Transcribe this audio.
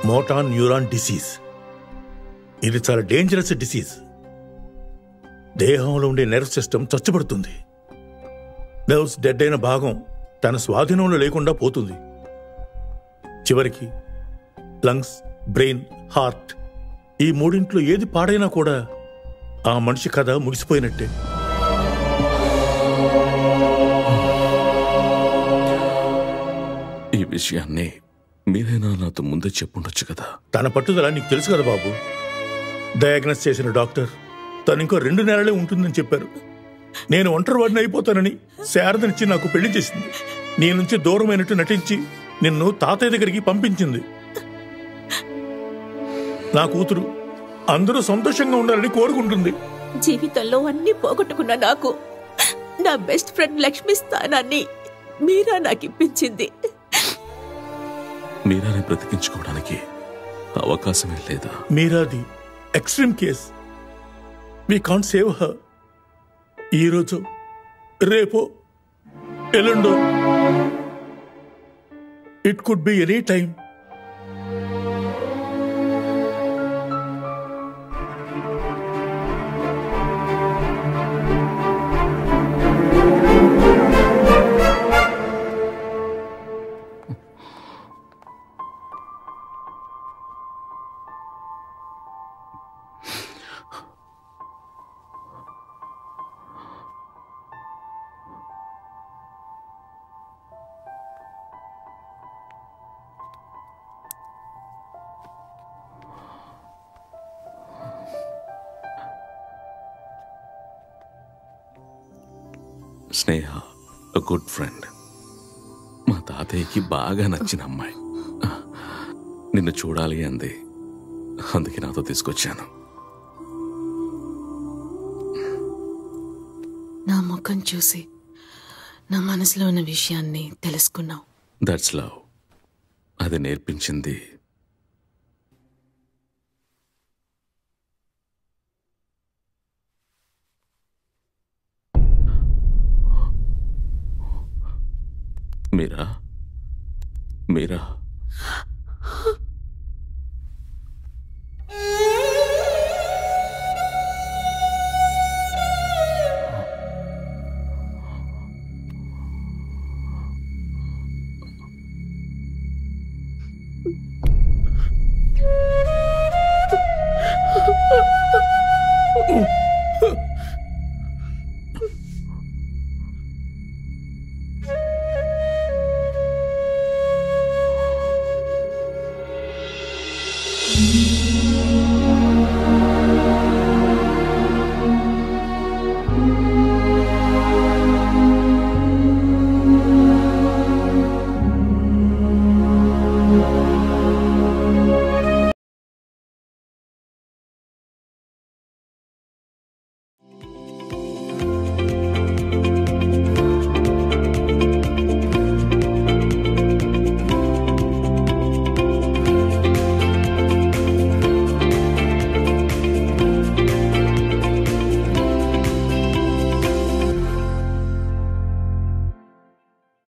Motor neuron disease. ఇది చాలా dangerous disease. దేహంలో ఉండే నర్వ్ సిస్టమ్ చచ్చుబడుతుంది. నర్వ్స్ డెడ్ అయిన భాగం తన స్వాధీనంలో లేకుండా పోతుంది. చివరికి లంగ్స్, బ్రెయిన్, హార్ట్ ఈ మూడింట్లో ఏది పాడైనా కూడా ఆ మనిషి కథ ముగిసిపోయినట్టే. ఈ విషయాన్ని మీరైనా నాతో ముందే చెప్పుండొచ్చు కదా. తన పట్టుదల నీకు తెలుసు కదా బాబు. డయాగ్నోస్ చేసిన డాక్టర్ తను ఇంకో 2 నెలలే ఉంటుందని చెప్పారు. నేను ఒంటరివాడిని అయిపోతానని శారదనిచ్చి నాకు పెళ్లి చేసింది. నీ నుంచి దూరమైనట్టు నటించి నిన్ను తాతయ్య దగ్గరికి పంపించింది. నా కూతురు అందరూ సంతోషంగా ఉండాలని కోరుకుంటుంది. జీవితంలో అన్ని పోగొట్టుకున్న నాకు నా బెస్ట్ ఫ్రెండ్ లక్ష్మి స్థానాన్ని మీరా నాకు ఇప్పించింది. మీరాని బ్రతికించుకోవడానికి అవకాశమే లేదా? మీరాది extreme case. We can't save her. ఈరోజు, రేపో, ఎల్లుండో, it could be any time. Sneha, a good friend. మా తాతయ్యకి బాగా నచ్చిన అమ్మాయి. నిన్ను చూడాలి అంది. అందుకే నాతో తీసుకొచ్చాను. నా ముఖం చూసి నా మనసులో ఉన్న విషయాన్ని తెలుసుకున్నావు. That's love. అది నేర్పించింది మీరా. మీరా,